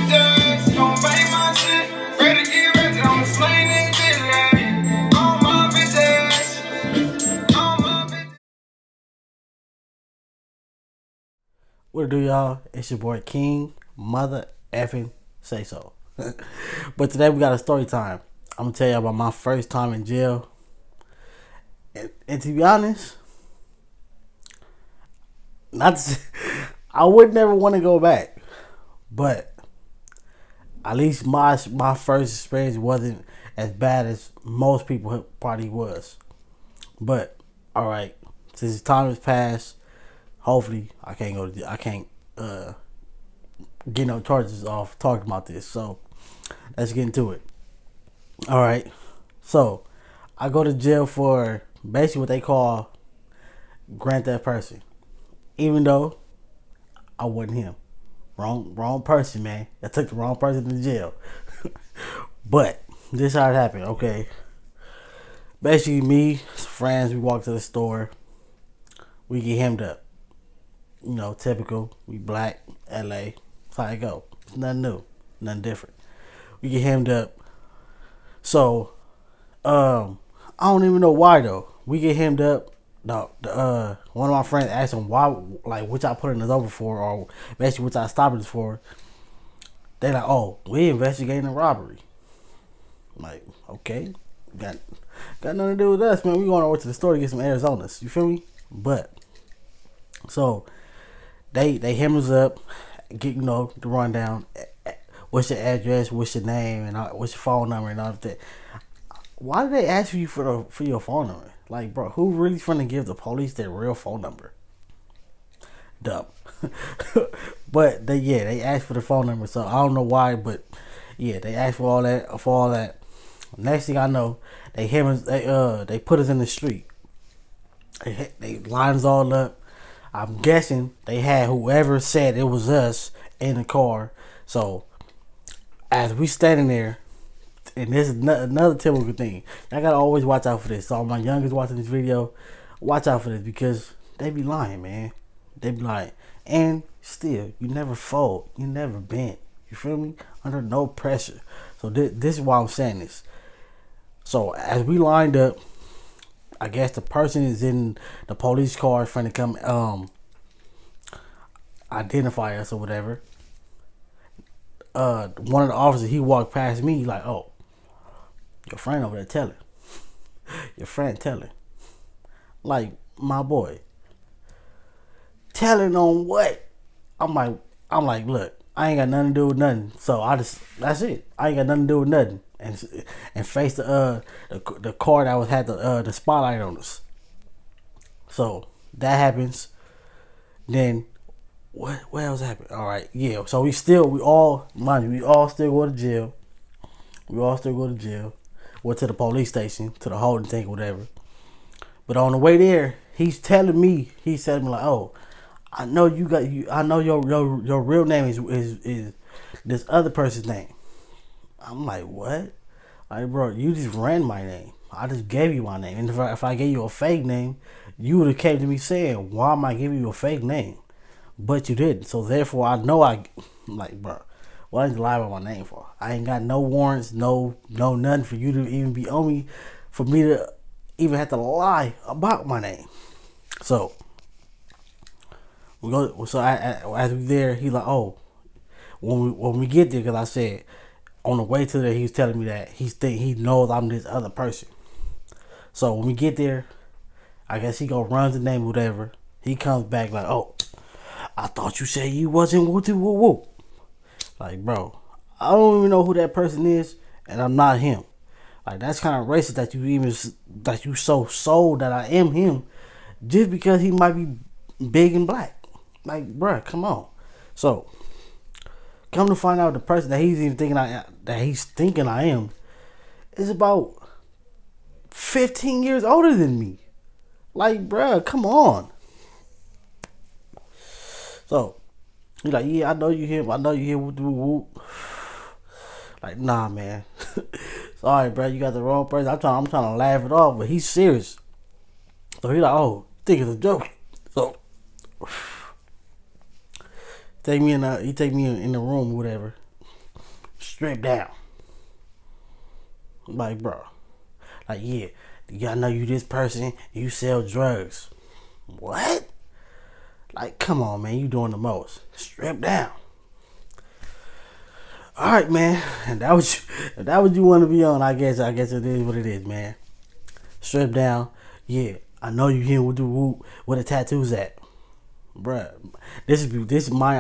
bitches, don't bang my shit. Ready to get ready, I'm slaying this bitch. All my bitches, all my bitches. What it do, y'all? It's your boy King, mother effing say so. But today we got a story time. I'm gonna tell you about my first time in jail. And to be honest, not to, I would never want to go back. But at least my first experience wasn't as bad as most people probably was. But alright, since time has passed, hopefully I can't get no charges off talking about this. So let's get into it. All right. So I go to jail for basically what they call grand theft person. Even though I wasn't him. Wrong person, man. I took the wrong person to jail. But this how it happened, okay. Basically me, some friends, we walk to the store, we get hemmed up. You know, typical. We black, LA. That's how it go. It's nothing new. Nothing different. We get hemmed up. So, I don't even know why though. We get hemmed up. One of my friends asked him why, like, which I put in this over for, or basically which I stopped this for. They like, oh, we investigating a robbery. I'm like, okay, got nothing to do with us, man. We going over to the store to get some Arizonas. You feel me? But so they hem us up, get the rundown. What's your address? What's your name? And what's your phone number and all of that. Why did they ask you for your phone number? Like, bro, who really finna give the police their real phone number? Dumb. But they asked for the phone number, so I don't know why, but yeah, they asked for all that. Next thing I know, they put us in the street. They lined us all up. I'm guessing they had whoever said it was us in the car. So as we standing there, and this is another typical thing. I gotta always watch out for this. So all my youngest watching this video, watch out for this because they be lying, man. They be lying. And still, you never fold. You never bend. You feel me? Under no pressure. So this is why I'm saying this. So as we lined up, I guess the person is in the police car trying to come identify us or whatever. One of the officers, he walked past me like, oh, your friend over there telling. Your friend telling. Like, my boy. Telling on what? I'm like, look, I ain't got nothing to do with nothing. So that's it. I ain't got nothing to do with nothing. And face the car that had the spotlight on us. So that happens. Then what else happened? All right, yeah. So we all still go to jail. We all still go to jail. Went to the police station, to the holding tank, whatever. But on the way there, he said to me like, "Oh, I know I know your real name is this other person's name." I'm like, "What?" Like, bro, you just ran my name. I just gave you my name. And if I gave you a fake name, you would have came to me saying, "Why am I giving you a fake name?" But you didn't. So therefore, I'm like, bro, what did you lie about my name for? I ain't got no warrants, no nothing for you to even be on me, for me to even have to lie about my name. So we go. So as we there, he like, oh, when we get there, because I said on the way to there, he was telling me that he knows I'm this other person. So when we get there, I guess he go run the name, whatever. He comes back like, oh, I thought you said you wasn't woo. Like, bro, I don't even know who that person is, and I'm not him. Like, that's kind of racist that you so sold that I am him, just because he might be big and black. Like, bro, come on. So, come to find out, the person that he's thinking I am is about 15 years older than me. Like, bro, come on. So, he's like, yeah, I know you here. I know you here. Whoop. Like, nah, man. Sorry, bro. You got the wrong person. I'm trying to laugh it off, but he's serious. So he's like, oh, think it's a joke. So he take me in the room, whatever. strip down. Like, bro, like, yeah, y'all know you this person, you sell drugs. What? Like, come on, man, you doing the most. Strip down. All right, man. And that was that what you want to be on. I guess it is what it is, man. Strip down. Yeah, I know you here with the whoop. Where the tattoos at, bruh? This is mine.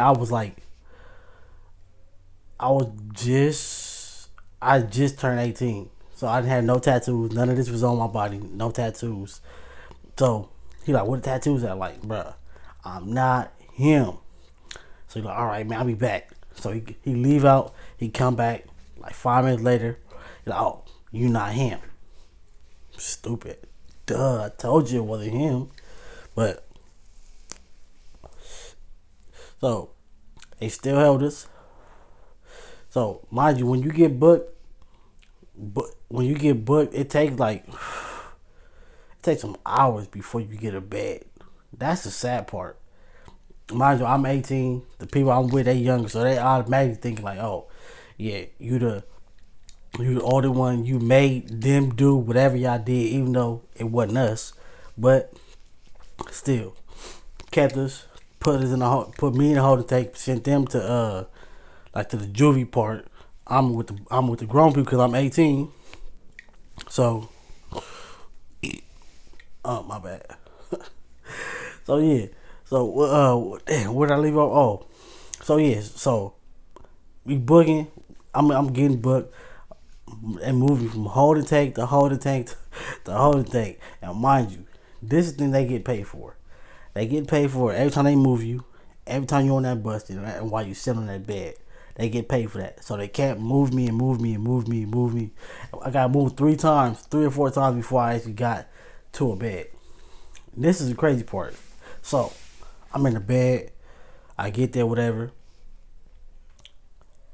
I just turned 18, so I didn't have no tattoos. None of this was on my body. No tattoos. So he like, what the tattoos at? Like, bruh, I'm not him. So he like, all right, man, I'll be back. So he leave out. He come back like 5 minutes later. He like, oh, you not him. Stupid. Duh, I told you it wasn't him. But so they still held us. So mind you, when you get booked, it takes some hours before you get a bed. That's the sad part. Mind you, I'm 18. The people I'm with, they younger, so they automatically thinking like, oh, yeah, you the older one. You made them do whatever y'all did, even though it wasn't us. But still, kept us, put me in the holding tank, sent them to to the juvie part. I'm with the grown people because I'm 18. So, oh my bad. So yeah. So damn, where did I leave off? Oh, so yeah. So we booking. I'm getting booked and moving from holding tank to holding tank to holding tank. And mind you, this is the thing they get paid for. They get paid for it every time they move you, every time you're on that bus, and while you sit on that bed. They get paid for that. So they can't move me. I got moved 3 or 4 times before I actually got to a bed. And this is the crazy part. So I'm in the bed. I get there, whatever.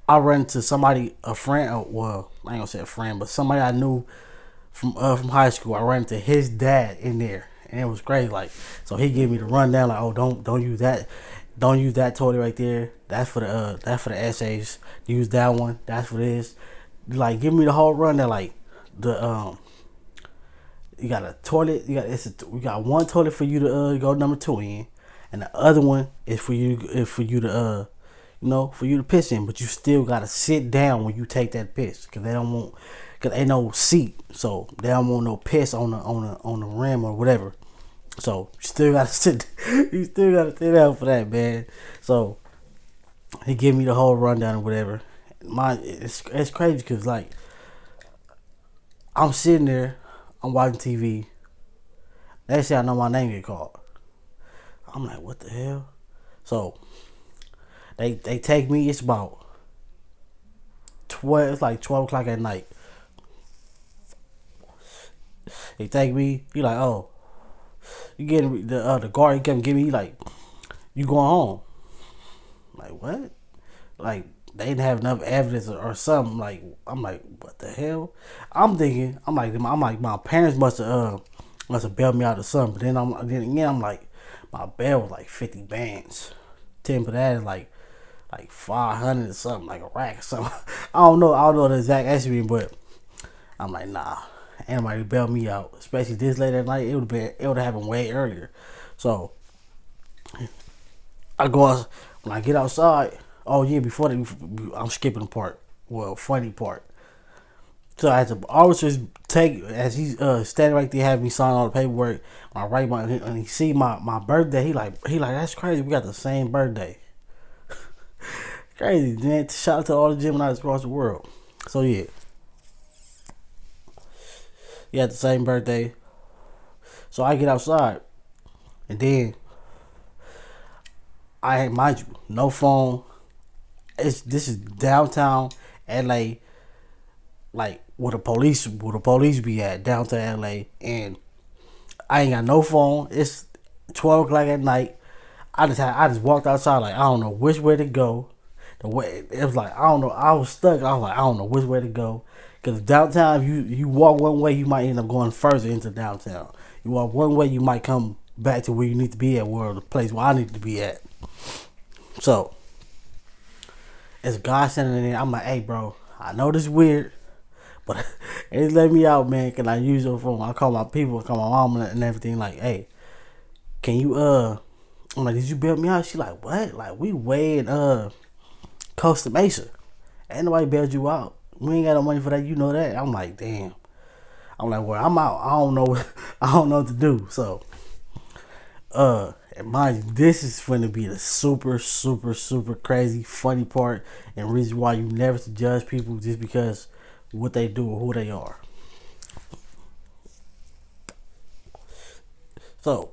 I run into somebody, a friend. Well, I ain't gonna say a friend, but somebody I knew from high school. I ran into his dad in there, and it was crazy. Like, so he gave me the rundown. Like, oh, don't use that. Don't use that toilet right there. That's for the essays. Use that one. That's for this. Like, give me the whole rundown. Like, you got a toilet. We got one toilet for you to go number 2 in, and the other one is for you to for you to piss in. But you still gotta sit down when you take that piss, cause ain't no seat, so they don't want no piss on the rim or whatever. So you still gotta sit. You still gotta sit down for that, man. So he give me the whole rundown or whatever. It's crazy because like I'm sitting there, I'm watching TV. They say I know my name get called. I'm like, what the hell? So they take me. It's about 12. It's like 12 o'clock at night. They take me. He like, oh. You getting the guard? He kept getting me. He like, you going home? I'm like, what? Like, they didn't have enough evidence or something. Like, I'm like, what the hell? I'm thinking, I'm like, my parents must have bailed me out or something. But then again, I'm like, my bail was like 50 bands. 10 for that is like 500 or something, like a rack or something. I don't know the exact estimate, but I'm like, nah. Anybody bailed me out, especially this late at night. It would have happened way earlier. So I go out, when I get outside. Oh yeah, I'm skipping the part. Well, funny part. So I had to officers take as he's standing right there, having me sign all the paperwork. When I write and he see my birthday. He like that's crazy. We got the same birthday. Crazy, man. Shout out to all the Geminis across the world. So yeah. He had the same birthday. So I get outside. And then mind you, no phone. This is downtown LA, like where the police be at, downtown LA, and I ain't got no phone. It's 12 o'clock at night. I just walked outside like I don't know which way to go. The way it was like I don't know. I was stuck. I was like I don't know which way to go. Because downtown, if you walk one way, you might end up going further into downtown. You walk one way, you might come back to where you need to be at, where the place where I need to be at. So, as a guy standing in there, I'm like, hey, bro, I know this is weird, but it let me out, man. Can I use your phone? I call my people, call my mom and everything. Like, hey, can you I'm like, did you bail me out? She like, what? Like, we way in Costa Mesa. Ain't nobody bailed you out. We ain't got no money for that. You know that. I'm like, damn. I'm like, well, I'm out. I don't know. I don't know what to do. So, and mind you, this is going to be the super, super, super crazy, funny part, and reason why you never to judge people just because what they do or who they are. So,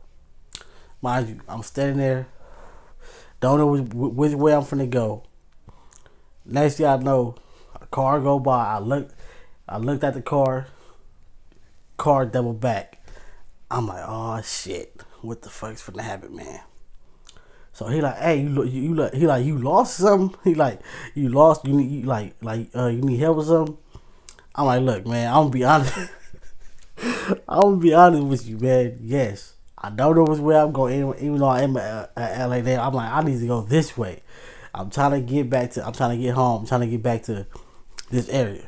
mind you, I'm standing there, don't know which way I'm finna go. Next thing I know, a car go by. I looked at the car double back. I'm like, oh shit, what the fuck's finna happen, man? So he like, hey, he like, you lost something? He like, you lost? You need you need help or something? I'm like, look, man, I'm gonna be honest. I'm gonna be honest with you, man. Yes, I don't know which way I'm going, even though I am at LA. There, I'm like, I need to go this way. I'm trying to get back to. I'm trying to get home. I'm trying to get back to this area.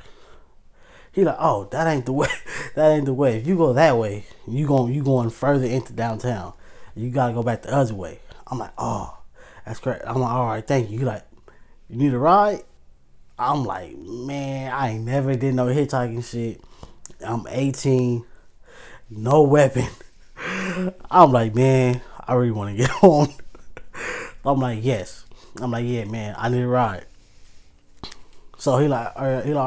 He like, oh, that ain't the way. That ain't the way. If you go that way, you going further into downtown. You gotta go back the other way. I'm like, oh, that's great. I'm like, all right, thank you. He like, you need a ride? I'm like, man, I ain't never did no hitchhiking shit. I'm 18, no weapon. I'm like, man, I really want to get home. I'm like, yes. I'm like, yeah, man, I need a ride. So he like, all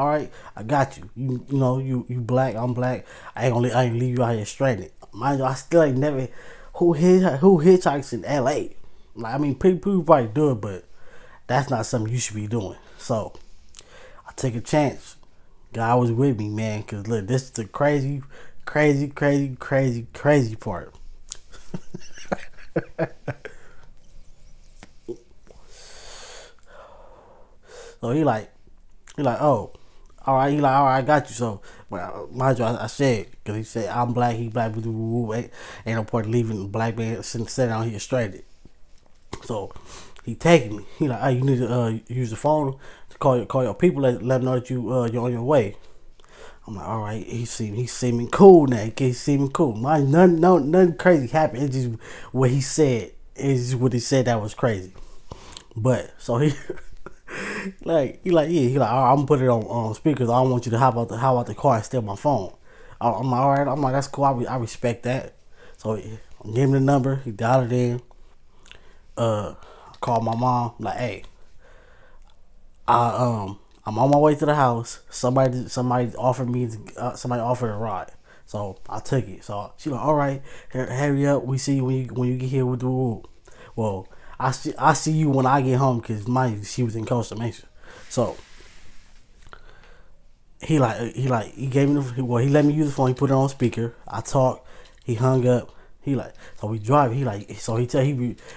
right, I got you. You know, you black, I'm black. I ain't leave you out here stranded. Mind you, I still ain't never who hitchhikes in LA. Like, I mean, people probably do it, but that's not something you should be doing. So I take a chance. God was with me, man. Cause look, this is the crazy part. So he like, oh, all right. He like, all right, I got you. So, but mind you, I said, because he said I'm black, he black. Ain't no point leaving the black man sitting down here stranded. So he taking me. He like, hey, you need to use the phone to call your people. Let them know that you're on your way. I'm like, all right. He's seeming cool now. He's seeming cool. Nothing crazy happened. It's just what he said. It's just what he said that was crazy. But so he. He like, all right, I'm gonna put it on speakers. I don't want you to hop out the car and steal my phone. I'm like, all right. I'm like, that's cool. I respect that. So I gave him the number. He dialed it in. Called my mom. Like, hey, I'm on my way to the house. Somebody offered me somebody offered a ride. So I took it. So she like, all right, hurry up. We see you when you get here with the woo. Well, I see you when I get home because she was in Costa Mesa. So he gave me he let me use the phone. He put it on speaker. I talked. He hung up. He like, so we drive. He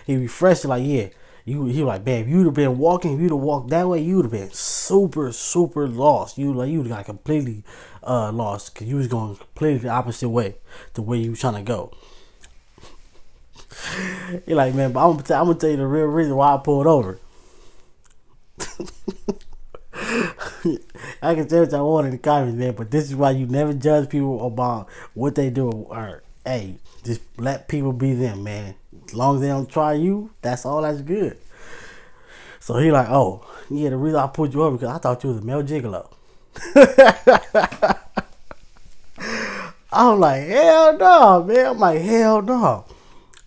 refreshed it like, yeah. He like, man, if you'd have been walking, if you'd have walked that way, you'd have been super, super lost. You'd have got completely lost because you was going completely the opposite way to where you was trying to go. He like, man, but I'm gonna tell you the real reason why I pulled over. I can tell what I want in the comments, man, but this is why you never judge people about what they do. Or, hey, just let people be them, man. As long as they don't try you, that's all that's good. So he like, oh, yeah, the reason I pulled you over because I thought you was a male gigolo. I'm like, hell no, man. I'm like, hell no.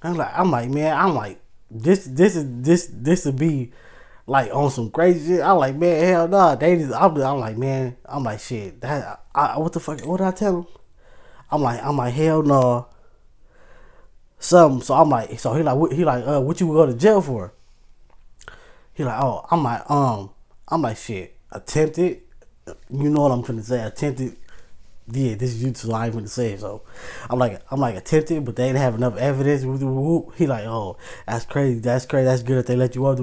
I'm like, man, this would be like on some crazy shit. I'm like, man, hell no. I'm like, man, I'm like, shit. What the fuck? What did I tell him? I'm like, hell no. So I'm like, so he like, what you go to jail for? He like, oh, I'm like, shit, attempted. You know what I'm finna say? Attempted. Yeah, this is YouTube, so I ain't finna say it. So I'm like, attempted, but they didn't have enough evidence. He like, oh, that's crazy. That's good if they let you up.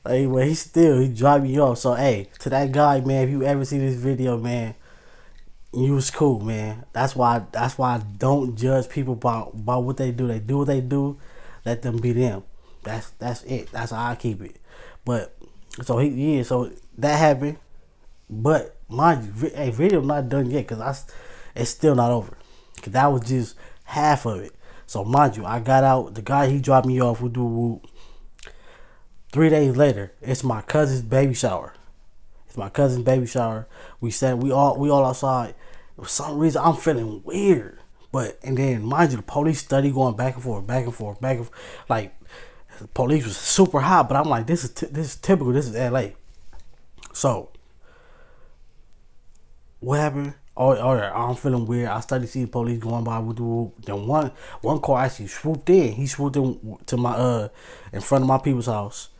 Anyway, he drive me off. So hey, to that guy, man, if you ever see this video, man, you was cool, man. That's why I don't judge people about what they do. They do what they do. Let them be them. That's it. That's how I keep it. But so that happened. But mind you, video not done yet because it's still not over. Cause that was just half of it. So mind you, I got out. The guy he dropped me off with the whoop. 3 days later, it's my cousin's baby shower. It's my cousin's baby shower. We all outside. For some reason, I'm feeling weird. But and then mind you, the police study going back and forth, back and forth, back and forth. Like the police was super hot, but I'm like, this is typical. This is LA. So what happened? Oh, I'm feeling weird. I started to see the police going by with the whoop. Then one car actually swooped in. He swooped in to my in front of my people's house.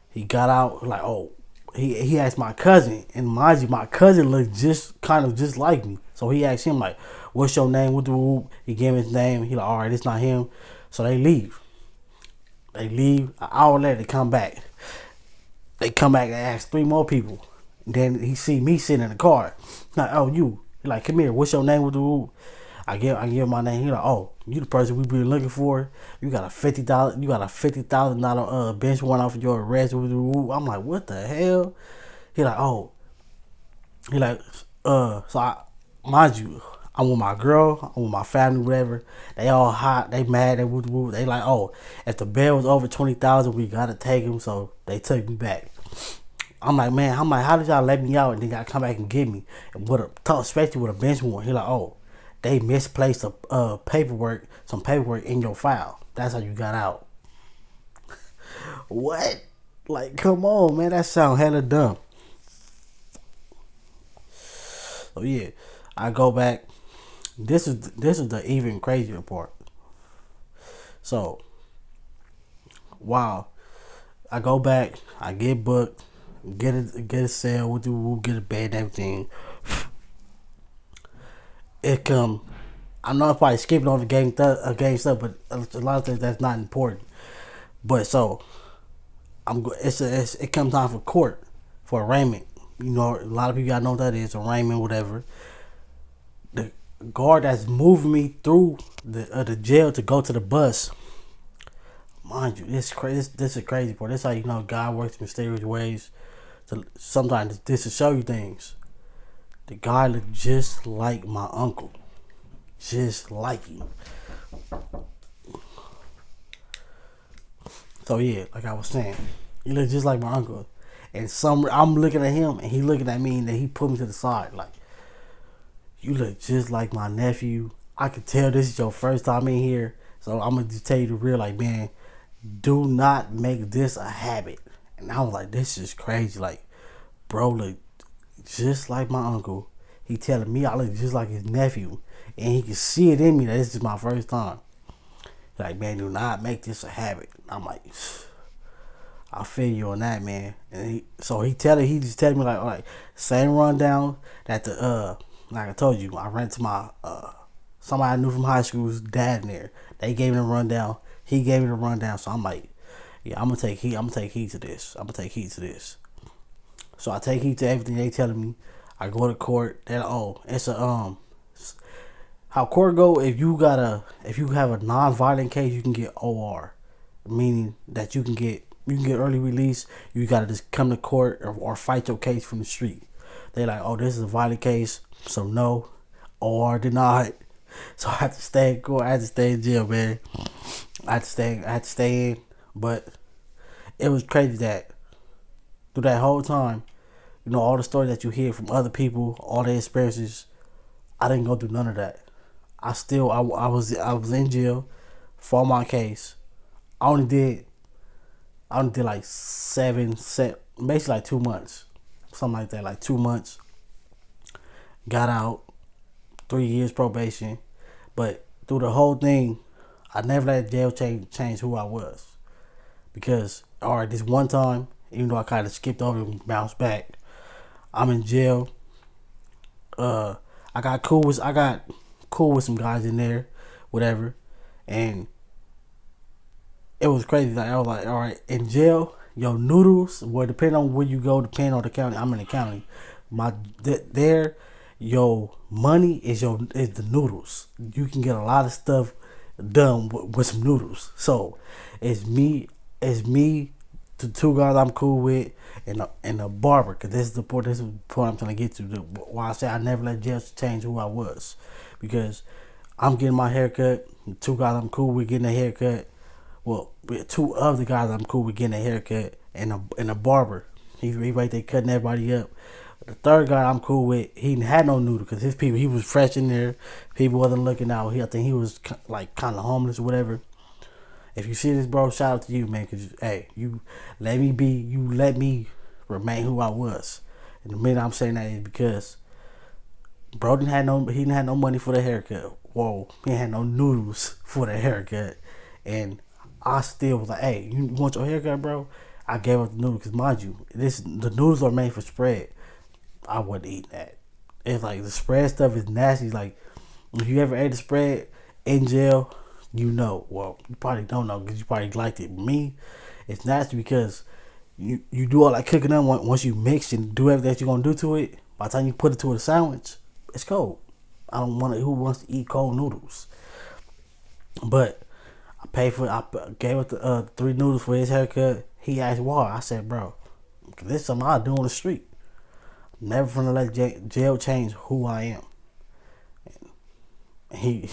He got out like, oh, he asked my cousin, and mind you, my cousin looked just kind of just like me. So he asked him like, "What's your name?" With the whoop, he gave him his name. He like, all right, it's not him. So they leave. They leave. An hour later, they come back. They come back and ask 3 more people. Then he see me sitting in the car. Like, oh, you. He like, come here. What's your name with the whoop? I give my name. He like, oh, you the person we been looking for. You got a $50,000 bench warrant off of your arrest with the whoop. I'm like, what the hell? He like, oh. He like, so mind you, I'm with my girl, I'm with my family, whatever. They all hot, they mad, they whoop whoop. They like, oh, if the bail was over 20,000, we gotta take him. So they took me back. I'm like, man, how did y'all let me out and then y'all come back and get me? And especially with a bench warrant. He like, oh, they misplaced some paperwork in your file. That's how you got out. What? Like, come on, man, that sound hella dumb. So yeah, I go back. This is the even crazier part. So, wow, I go back, I get booked, get a cell with the get a bed and everything. It come. I know I'm probably skipping over game stuff, but a lot of things that's not important. But so, it comes time for court for arraignment. You know, a lot of people gotta know what that is, arraignment, whatever. The guard that's moving me through the jail to go to the bus. Mind you, it's crazy. This is crazy part. This is how you know God works in mysterious ways. Sometimes this to show you things. The guy looked just like my uncle, just like him. So yeah, like I was saying, he looked just like my uncle. And I'm looking at him, and he looking at me, and then he put me to the side, like, you look just like my nephew. I could tell this is your first time in here, so I'm gonna just tell you the real, like, man, do not make this a habit. And I was like, this is crazy. Like, bro, look just like my uncle. He telling me I look just like his nephew, and he can see it in me that this is my first time. Like, man, do not make this a habit. I'm like, I feel you on that, man. And he just telling me like, all right, same rundown that like I told you, I ran to my somebody I knew from high school's dad in there. They gave me the rundown. He gave me the rundown. So I'm like, yeah, I'm gonna take heed. I'm gonna take heed to this. So I take heed to everything they telling me. I go to court. And it's a how court go. If you have a non-violent case, you can get OR, meaning that you can get early release. You gotta just come to court or fight your case from the street. They like, oh, this is a violent case, so no, OR denied. So I had to stay in court. I had to stay in jail, man. I had to stay in. But it was crazy that through that whole time, you know, all the stories that you hear from other people, all their experiences, I didn't go through none of that. I was in jail for my case. I only did like basically like 2 months, something like that, like 2 months. Got out, 3 years probation, but through the whole thing, I never let jail change who I was, because all right, this one time, even though I kind of skipped over and bounced back, I'm in jail. I got cool with some guys in there, whatever, and it was crazy. Like, I was like, all right, in jail, your noodles, well, depending on where you go, depending on the county. I'm in the county. Your money is the noodles. You can get a lot of stuff done with some noodles. So it's me, the 2 guys I'm cool with, and a barber. Cause this is the point. This is the point I'm trying to get to. Why I say I never let jail change who I was, because I'm getting my haircut. Two guys I'm cool with getting a haircut. Well, two of the guys I'm cool with getting a haircut, and a barber. He right there cutting everybody up. The third guy I'm cool with, he didn't have no noodle because his people, he was fresh in there. People wasn't looking out. I think he was like kind of homeless or whatever. If you see this, bro, shout out to you, man. Cause hey, you let me remain who I was. And the minute I'm saying that is because bro he didn't have no money for the haircut. Whoa, he had no noodles for the haircut, and I still was like, hey, you want your haircut, bro? I gave up the noodles because mind you, the noodles are made for spread. I wouldn't eat that. It's like the spread stuff is nasty. Like if you ever ate the spread in jail, you know. Well, you probably don't know because you probably liked it. Me, it's nasty because you do all that cooking up once you mix and do everything that you're gonna do to it. By the time you put it to a sandwich, it's cold. I don't want it. Who wants to eat cold noodles? But I gave it the 3 noodles for his haircut. He asked why. I said, bro, this is something I do on the street. Never gonna let jail change who I am. And he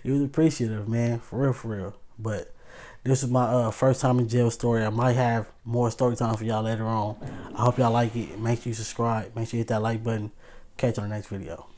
was appreciative, man, for real. But this is my first time in jail story. I might have more story time for y'all later on. I hope y'all like it. Make sure you subscribe. Make sure you hit that like button. Catch you on the next video.